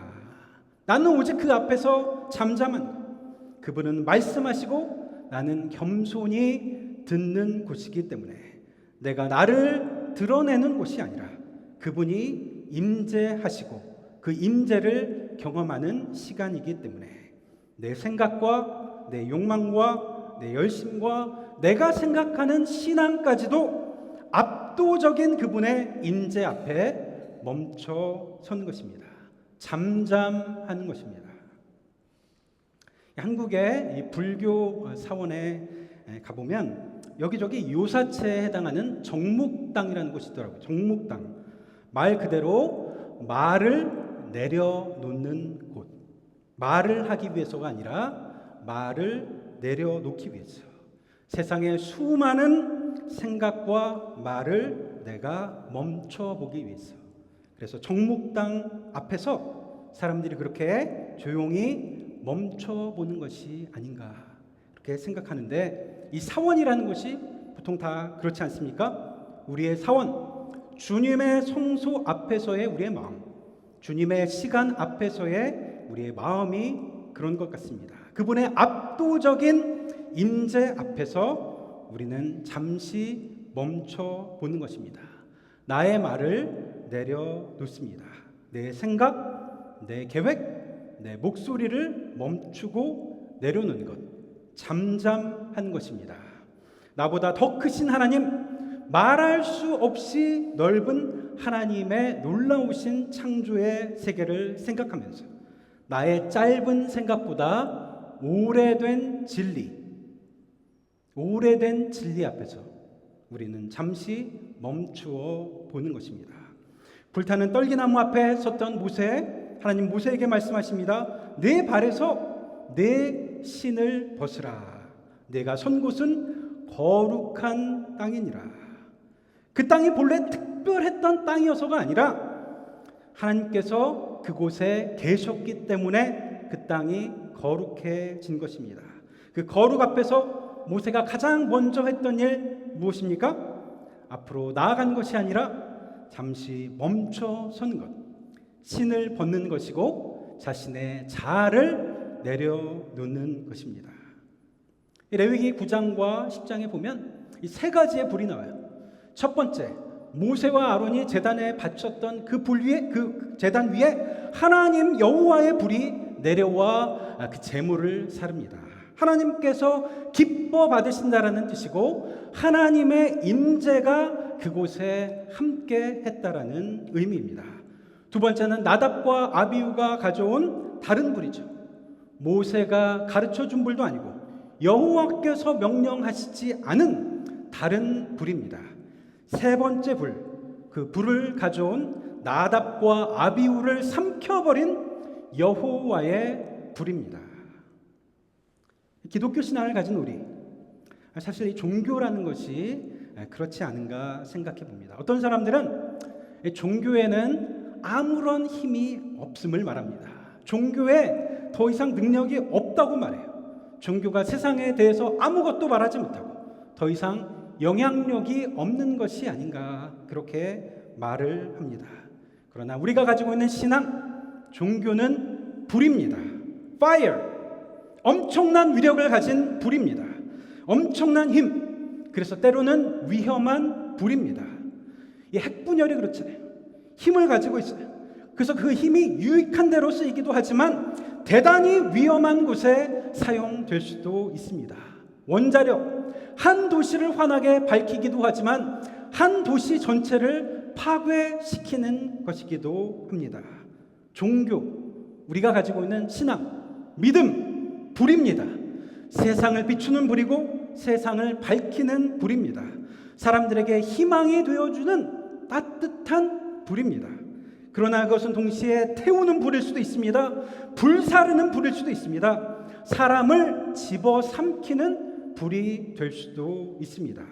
나는 오직 그 앞에서 잠잠한, 그분은 말씀하시고 나는 겸손히 듣는 곳이기 때문에 내가 나를 드러내는 곳이 아니라 그분이 임재하시고 그 임재를 경험하는 시간이기 때문에 내 생각과 내 욕망과 내 열심과 내가 생각하는 신앙까지도 압도적인 그분의 임재 앞에 멈춰 선 것입니다. 잠잠하는 것입니다. 한국의 이 불교 사원에 가보면 여기저기 요사체에 해당하는 정묵당이라는 곳이 있더라고요. 정묵당. 말 그대로 말을 내려놓는 곳. 말을 하기 위해서가 아니라 말을 내려놓기 위해서. 세상의 수많은 생각과 말을 내가 멈춰보기 위해서. 그래서 정묵당 앞에서 사람들이 그렇게 조용히 멈춰보는 것이 아닌가 그렇게 생각하는데, 이 사원이라는 것이 보통 다 그렇지 않습니까? 우리의 사원, 주님의 성소 앞에서의 우리의 마음, 주님의 시간 앞에서의 우리의 마음이 그런 것 같습니다. 그분의 압도적인 임재 앞에서 우리는 잠시 멈춰보는 것입니다. 나의 말을 내려놓습니다. 내 생각, 내 계획, 내 목소리를 멈추고 내려놓는 것, 잠잠한 것입니다. 나보다 더 크신 하나님, 말할 수 없이 넓은 하나님의 놀라우신 창조의 세계를 생각하면서 나의 짧은 생각보다 오래된 진리 앞에서 우리는 잠시 멈추어 보는 것입니다. 불타는 떨기나무 앞에 섰던 모세, 하나님 모세에게 말씀하십니다. 내 발에서 내 신을 벗으라. 내가 선 곳은 거룩한 땅이니라. 그 땅이 본래 특별했던 땅이어서가 아니라 하나님께서 그곳에 계셨기 때문에 그 땅이 거룩해진 것입니다. 그 거룩 앞에서 모세가 가장 먼저 했던 일 무엇입니까? 앞으로 나아간 것이 아니라 잠시 멈춰 선 것, 신을 벗는 것이고 자신의 자아를 내려놓는 것입니다. 레위기 9장과 10장에 보면 이 세 가지의 불이 나와요. 첫 번째, 모세와 아론이 제단에 바쳤던 그 불 위에, 그 제단 위에 하나님 여호와의 불이 내려와 그 제물을 사릅니다. 하나님께서 기뻐 받으신다라는 뜻이고 하나님의 임재가 그곳에 함께 했다라는 의미입니다. 두 번째는 나답과 아비후가 가져온 다른 불이죠. 모세가 가르쳐준 불도 아니고 여호와께서 명령하시지 않은 다른 불입니다. 세 번째 불, 그 불을 가져온 나답과 아비후를 삼켜버린 여호와의 불입니다. 기독교 신앙을 가진 우리, 사실 이 종교라는 것이 그렇지 않은가 생각해 봅니다. 어떤 사람들은 종교에는 아무런 힘이 없음을 말합니다. 종교에 더 이상 능력이 없다고 말해요. 종교가 세상에 대해서 아무것도 말하지 못하고 더 이상 영향력이 없는 것이 아닌가 그렇게 말을 합니다. 그러나 우리가 가지고 있는 신앙, 종교는 불입니다. Fire. 엄청난 위력을 가진 불입니다. 엄청난 힘. 그래서 때로는 위험한 불입니다. 이 핵분열이 그렇잖아요. 힘을 가지고 있어요. 그래서 그 힘이 유익한 대로 쓰이기도 하지만 대단히 위험한 곳에 사용될 수도 있습니다. 원자력, 한 도시를 환하게 밝히기도 하지만 한 도시 전체를 파괴시키는 것이기도 합니다. 종교, 우리가 가지고 있는 신앙, 믿음, 불입니다. 세상을 비추는 불이고 세상을 밝히는 불입니다. 사람들에게 희망이 되어주는 따뜻한 불입니다. 그러나 그것은 동시에 태우는 불일 수도 있습니다. 불사르는 불일 수도 있습니다. 사람을 집어삼키는 불이 될 수도 있습니다.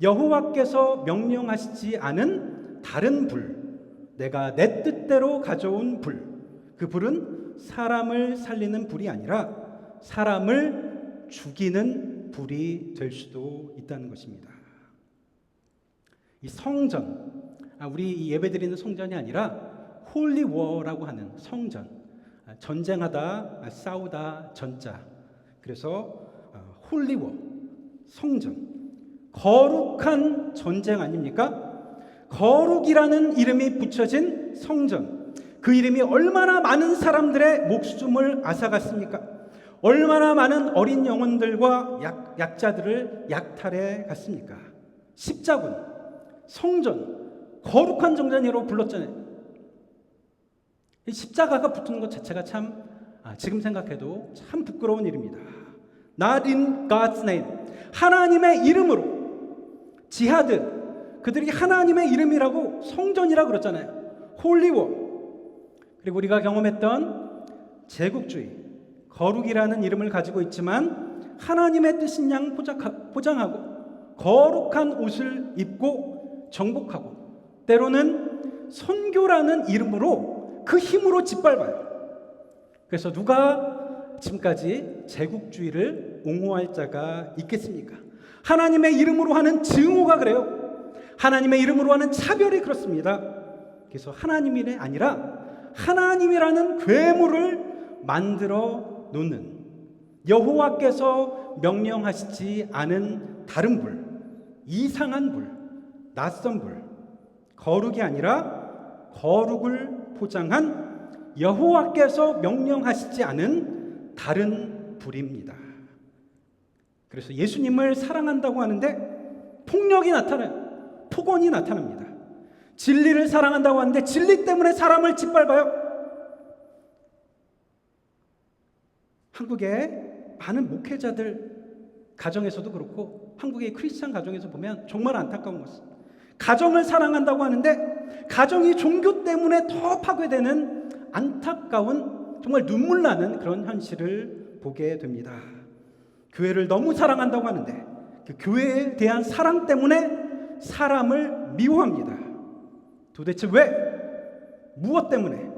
여호와께서 명령하시지 않은 다른 불, 내가 내 뜻대로 가져온 불, 그 불은 사람을 살리는 불이 아니라 사람을 죽이는 불이 될 수도 있다는 것입니다. 이 성전, 우리 이 예배드리는 성전이 아니라 홀리 워라고 하는 성전, 전쟁하다, 싸우다, 전자. 그래서 홀리 워, 성전, 거룩한 전쟁 아닙니까? 거룩이라는 이름이 붙여진 성전, 그 이름이 얼마나 많은 사람들의 목숨을 앗아갔습니까? 얼마나 많은 어린 영혼들과 약자들을 약탈해 갔습니까? 십자군, 성전, 거룩한 정전이라고 불렀잖아요. 이 십자가가 붙은 것 자체가 참 지금 생각해도 참 부끄러운 일입니다. Not in God's name. 하나님의 이름으로. 지하드, 그들이 하나님의 이름이라고 성전이라고 그랬잖아요. Holy War. 그리고 우리가 경험했던 제국주의, 거룩이라는 이름을 가지고 있지만 하나님의 뜻인 양 포장하고 거룩한 옷을 입고 정복하고 때로는 선교라는 이름으로 그 힘으로 짓밟아요. 그래서 누가 지금까지 제국주의를 옹호할 자가 있겠습니까? 하나님의 이름으로 하는 증오가 그래요. 하나님의 이름으로 하는 차별이 그렇습니다. 그래서 하나님이 아니라 하나님이라는 괴물을 만들어 놓는, 여호와께서 명령하시지 않은 다른 불, 이상한 불, 낯선 불, 거룩이 아니라 거룩을 포장한 여호와께서 명령하시지 않은 다른 불입니다. 그래서 예수님을 사랑한다고 하는데 폭력이 나타나요. 폭언이 나타납니다. 진리를 사랑한다고 하는데 진리 때문에 사람을 짓밟아요. 한국의 많은 목회자들 가정에서도 그렇고 한국의 크리스찬 가정에서 보면 정말 안타까운 것입니다. 가정을 사랑한다고 하는데 가정이 종교 때문에 더 파괴되는 안타까운, 정말 눈물 나는 그런 현실을 보게 됩니다. 교회를 너무 사랑한다고 하는데 그 교회에 대한 사랑 때문에 사람을 미워합니다. 도대체 왜? 무엇 때문에?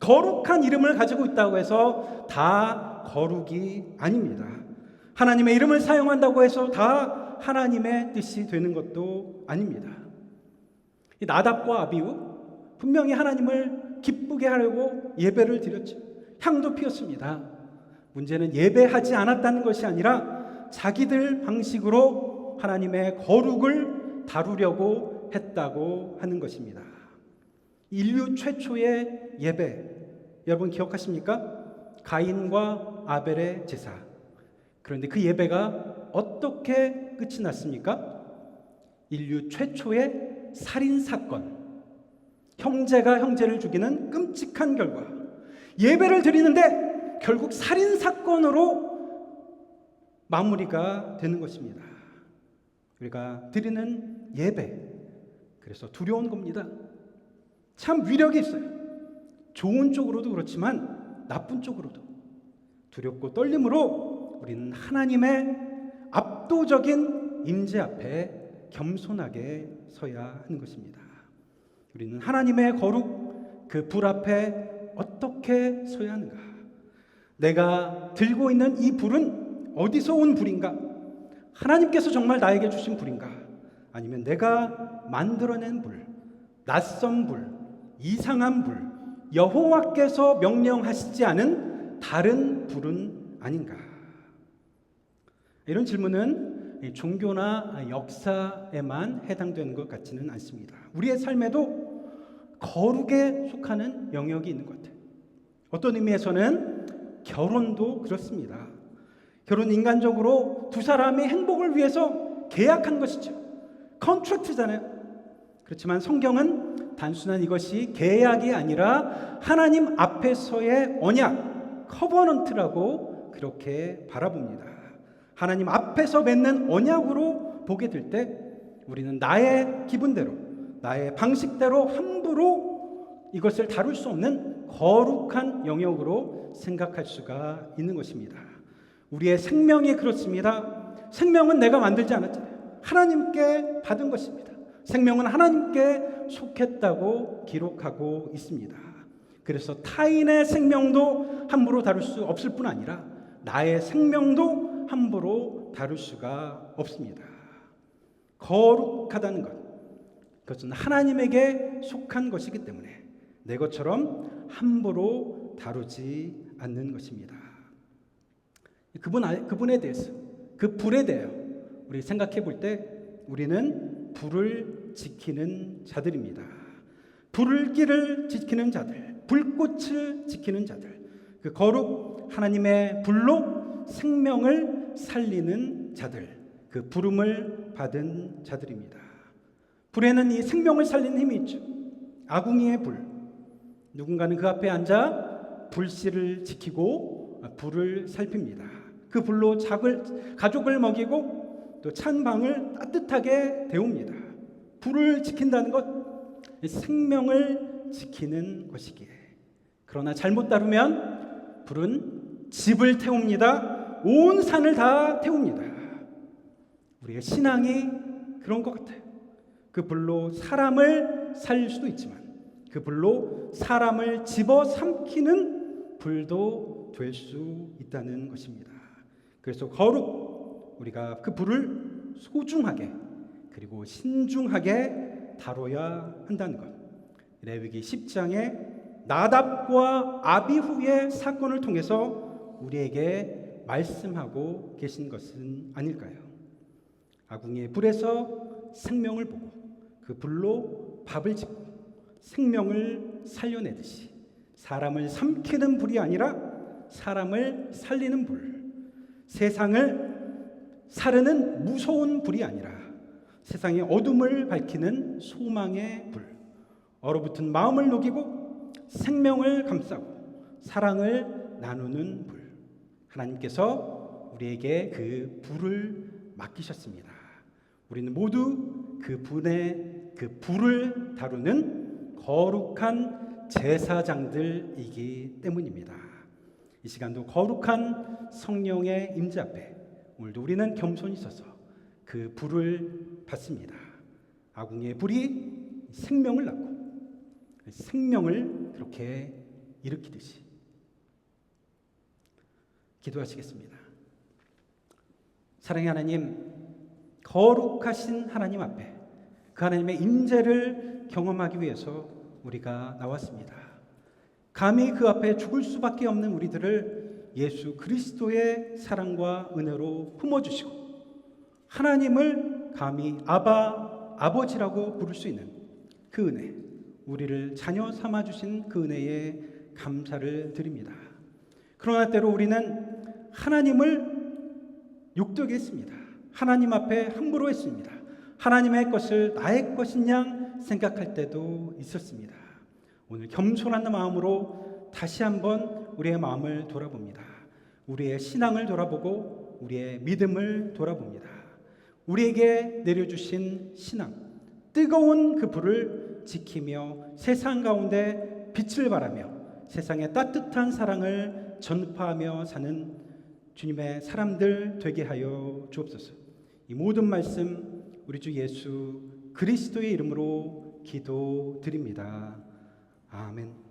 거룩한 이름을 가지고 있다고 해서 다 거룩이 아닙니다. 하나님의 이름을 사용한다고 해서 다 하나님의 뜻이 되는 것도 아닙니다. 이 나답과 아비후 분명히 하나님을 기쁘게 하려고 예배를 드렸죠. 향도 피웠습니다. 문제는 예배하지 않았다는 것이 아니라 자기들 방식으로 하나님의 거룩을 다루려고 했다고 하는 것입니다. 인류 최초의 예배, 여러분 기억하십니까? 가인과 아벨의 제사. 그런데 그 예배가 어떻게 끝이 났습니까? 인류 최초의 살인사건, 형제가 형제를 죽이는 끔찍한 결과. 예배를 드리는데 결국 살인사건으로 마무리가 되는 것입니다. 우리가 드리는 예배, 그래서 두려운 겁니다. 참 위력이 있어요. 좋은 쪽으로도 그렇지만 나쁜 쪽으로도. 두렵고 떨림으로 우리는 하나님의 압도적인 임재 앞에 겸손하게 서야 하는 것입니다. 우리는 하나님의 거룩, 그 불 앞에 어떻게 서야 하는가? 내가 들고 있는 이 불은 어디서 온 불인가? 하나님께서 정말 나에게 주신 불인가? 아니면 내가 만들어낸 불, 낯선 불, 이상한 불, 여호와께서 명령하시지 않은 다른 불은 아닌가? 이런 질문은 종교나 역사에만 해당되는 것 같지는 않습니다. 우리의 삶에도 거룩에 속하는 영역이 있는 것 같아요. 어떤 의미에서는 결혼도 그렇습니다. 결혼 인간적으로 두 사람의 행복을 위해서 계약한 것이죠. 컨트랙트잖아요. 그렇지만 성경은 단순한 이것이 계약이 아니라 하나님 앞에서의 언약, 커버넌트라고 그렇게 바라봅니다. 하나님 앞에서 맺는 언약으로 보게 될 때 우리는 나의 기분대로, 나의 방식대로 함부로 이것을 다룰 수 없는 거룩한 영역으로 생각할 수가 있는 것입니다. 우리의 생명이 그렇습니다. 생명은 내가 만들지 않았잖아요. 하나님께 받은 것입니다. 생명은 하나님께 속했다고 기록하고 있습니다. 그래서 타인의 생명도 함부로 다룰 수 없을 뿐 아니라 나의 생명도 함부로 다룰 수가 없습니다. 거룩하다는 것, 그것은 하나님에게 속한 것이기 때문에 내 것처럼 함부로 다루지 않는 것입니다. 그분에 대해서, 그 불에 대해 우리 생각해 볼 때 우리는 불을 지키는 자들입니다. 불을 길을 지키는 자들, 불꽃을 지키는 자들, 그 거룩 하나님의 불로 생명을 살리는 자들, 그 부름을 받은 자들입니다. 불에는 이 생명을 살리는 힘이 있죠. 아궁이의 불. 누군가는 그 앞에 앉아 불씨를 지키고 불을 살핍니다. 그 불로 가족을 먹이고 또 찬 방을 따뜻하게 데웁니다. 불을 지킨다는 것, 생명을 지키는 것이기에. 그러나 잘못 다루면 불은 집을 태웁니다. 온 산을 다 태웁니다. 우리의 신앙이 그런 것 같아요. 그 불로 사람을 살릴 수도 있지만 그 불로 사람을 집어삼키는 불도 될 수 있다는 것입니다. 그래서 거룩 우리가 그 불을 소중하게 그리고 신중하게 다뤄야 한다는 것. 레위기 10장에 나답과 아비후의 사건을 통해서 우리에게 말씀하고 계신 것은 아닐까요? 아궁이의 불에서 생명을 보고 그 불로 밥을 짓고 생명을 살려내듯이 사람을 삼키는 불이 아니라 사람을 살리는 불, 세상을 사르는 무서운 불이 아니라 세상의 어둠을 밝히는 소망의 불, 얼어붙은 마음을 녹이고 생명을 감싸고 사랑을 나누는 불. 하나님께서 우리에게 그 불을 맡기셨습니다. 우리는 모두 그 불을 다루는 거룩한 제사장들이기 때문입니다. 이 시간도 거룩한 성령의 임재 앞에 오늘도 우리는 겸손히 서서 그 불을 받습니다. 아궁이의 불이 생명을 낳고 생명을 그렇게 일으키듯이 기도하시겠습니다. 사랑의 하나님, 거룩하신 하나님 앞에 그 하나님의 임재를 경험하기 위해서 우리가 나왔습니다. 감히 그 앞에 죽을 수밖에 없는 우리들을 예수 그리스도의 사랑과 은혜로 품어주시고 하나님을 감히 아버지라고 부를 수 있는 그 은혜, 우리를 자녀 삼아주신 그 은혜에 감사를 드립니다. 그러나 때로 우리는 하나님을 욕되게 했습니다. 하나님 앞에 함부로 했습니다. 하나님의 것을 나의 것인 양 생각할 때도 있었습니다. 오늘 겸손한 마음으로 다시 한번 우리의 마음을 돌아봅니다. 우리의 신앙을 돌아보고 우리의 믿음을 돌아봅니다. 우리에게 내려주신 신앙, 뜨거운 그 불을 지키며 세상 가운데 빛을 발하며 세상에 따뜻한 사랑을 전파하며 사는 주님의 사람들 되게 하여 주옵소서. 이 모든 말씀 우리 주 예수 그리스도의 이름으로 기도드립니다. 아멘.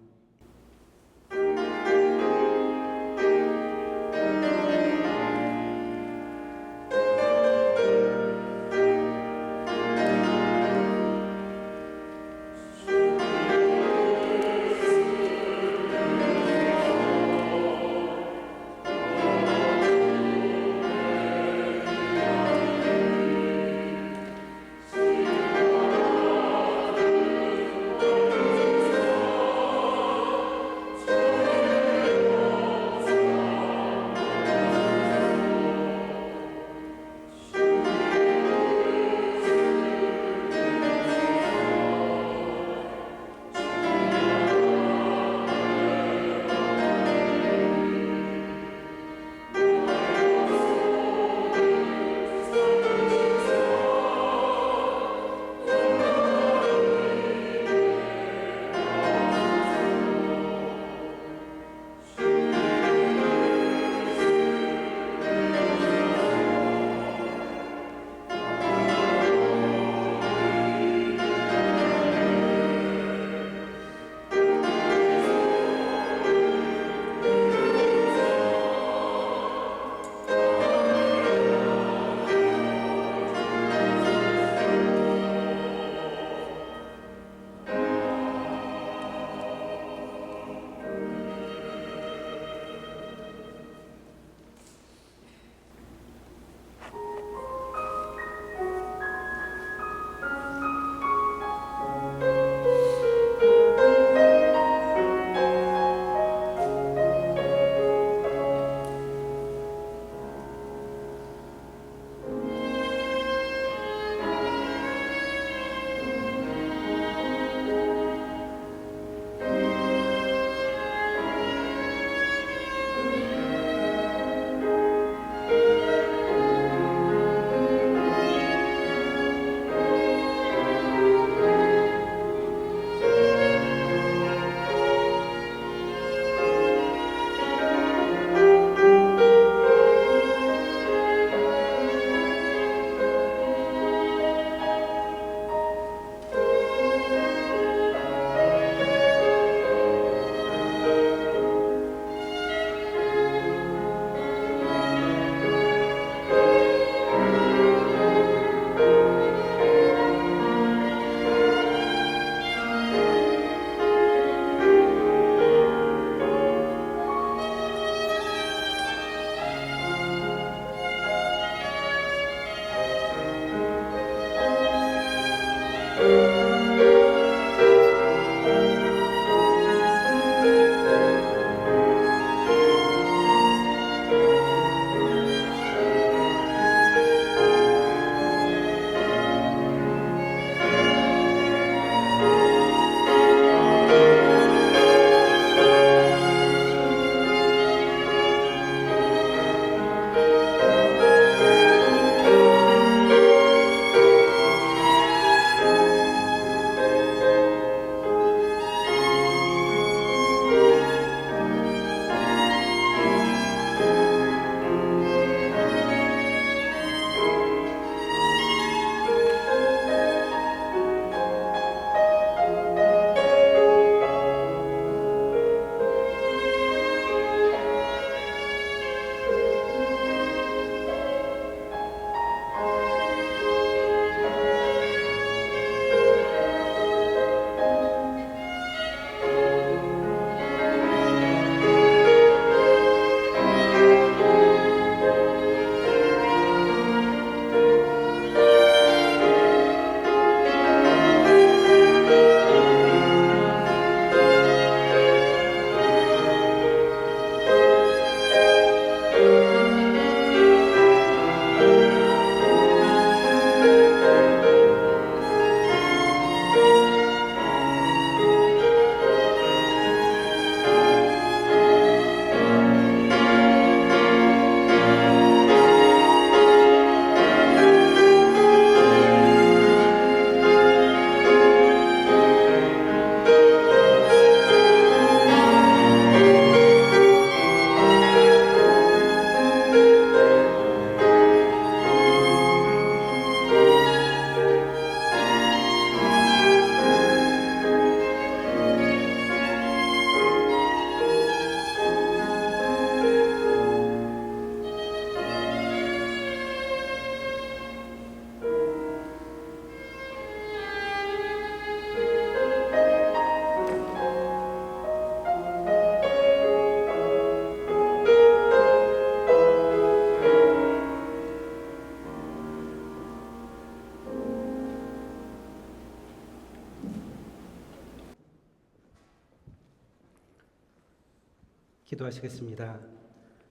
기도하시겠습니다.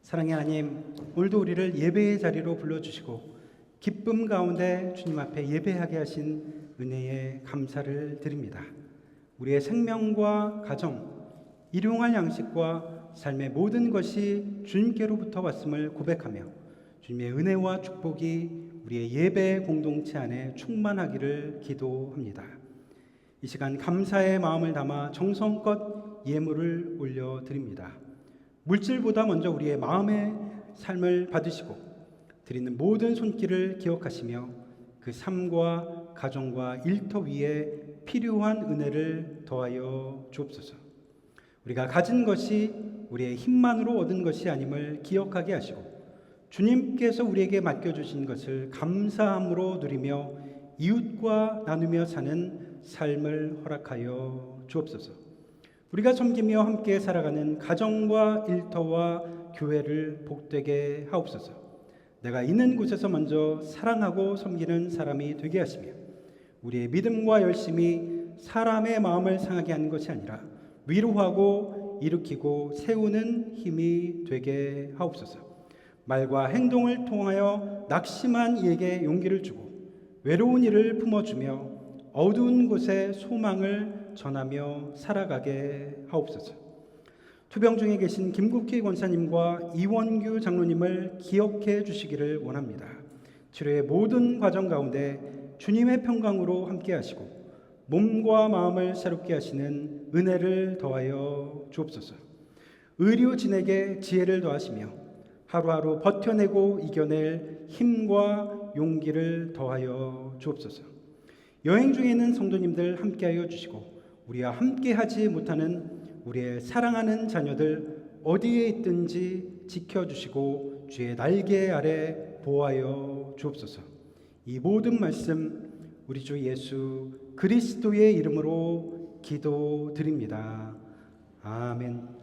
사랑의 하나님, 오늘도 우리를 예배의 자리로 불러주시고 기쁨 가운데 주님 앞에 예배하게 하신 은혜에 감사를 드립니다. 우리의 생명과 가정, 일용할 양식과 삶의 모든 것이 주님께로부터 왔음을 고백하며 주님의 은혜와 축복이 우리의 예배 공동체 안에 충만하기를 기도합니다. 이 시간 감사의 마음을 담아 정성껏 예물을 올려드립니다. 물질보다 먼저 우리의 마음의 삶을 받으시고 드리는 모든 손길을 기억하시며 그 삶과 가정과 일터 위에 필요한 은혜를 더하여 주옵소서. 우리가 가진 것이 우리의 힘만으로 얻은 것이 아님을 기억하게 하시고 주님께서 우리에게 맡겨주신 것을 감사함으로 누리며 이웃과 나누며 사는 삶을 허락하여 주옵소서. 우리가 섬기며 함께 살아가는 가정과 일터와 교회를 복되게 하옵소서. 내가 있는 곳에서 먼저 사랑하고 섬기는 사람이 되게 하시며 우리의 믿음과 열심이 사람의 마음을 상하게 하는 것이 아니라 위로하고 일으키고 세우는 힘이 되게 하옵소서. 말과 행동을 통하여 낙심한 이에게 용기를 주고 외로운 이를 품어주며 어두운 곳에 소망을 전하며 살아가게 하옵소서. 투병 중에 계신 김국희 권사님과 이원규 장로님을 기억해 주시기를 원합니다. 치료의 모든 과정 가운데 주님의 평강으로 함께 하시고 몸과 마음을 새롭게 하시는 은혜를 더하여 주옵소서. 의료진에게 지혜를 더하시며 하루하루 버텨내고 이겨낼 힘과 용기를 더하여 주옵소서. 여행 중에 있는 성도님들 함께하여 주시고 우리와 함께하지 못하는 우리의 사랑하는 자녀들 어디에 있든지 지켜주시고 주의 날개 아래 보호하여 주옵소서. 이 모든 말씀 우리 주 예수 그리스도의 이름으로 기도드립니다. 아멘.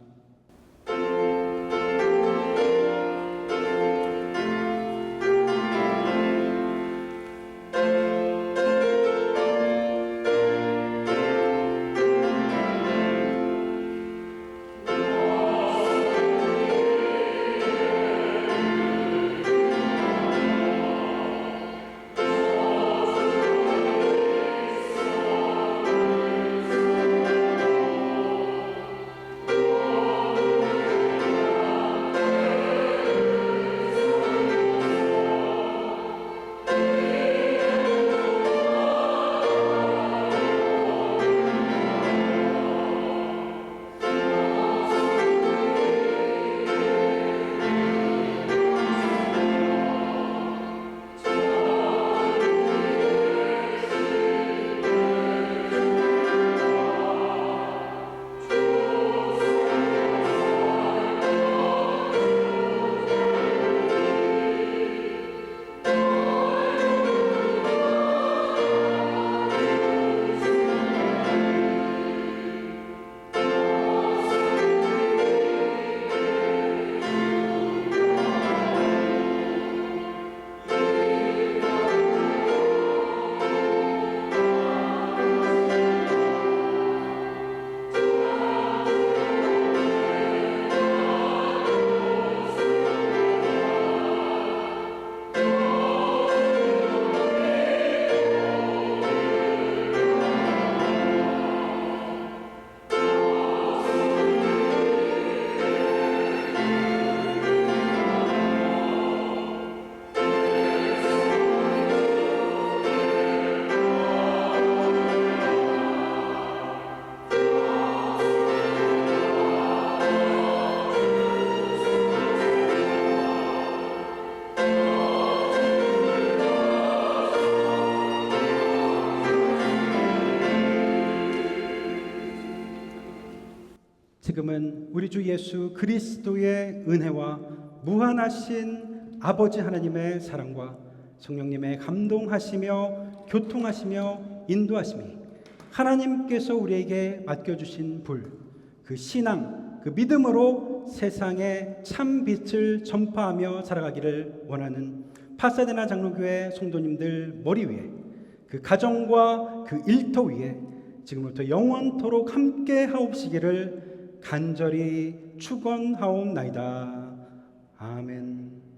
지금은 우리 주 예수 그리스도의 은혜와 무한하신 아버지 하나님의 사랑과 성령님의 감동하시며 교통하시며 인도하심이 하나님께서 우리에게 맡겨주신 불, 그 신앙, 그 믿음으로 세상에 참 빛을 전파하며 살아가기를 원하는 파사데나 장로교회 성도님들 머리 위에, 그 가정과 그 일터 위에 지금부터 영원토록 함께 하옵시기를 간절히 축원하옵나이다. 아멘.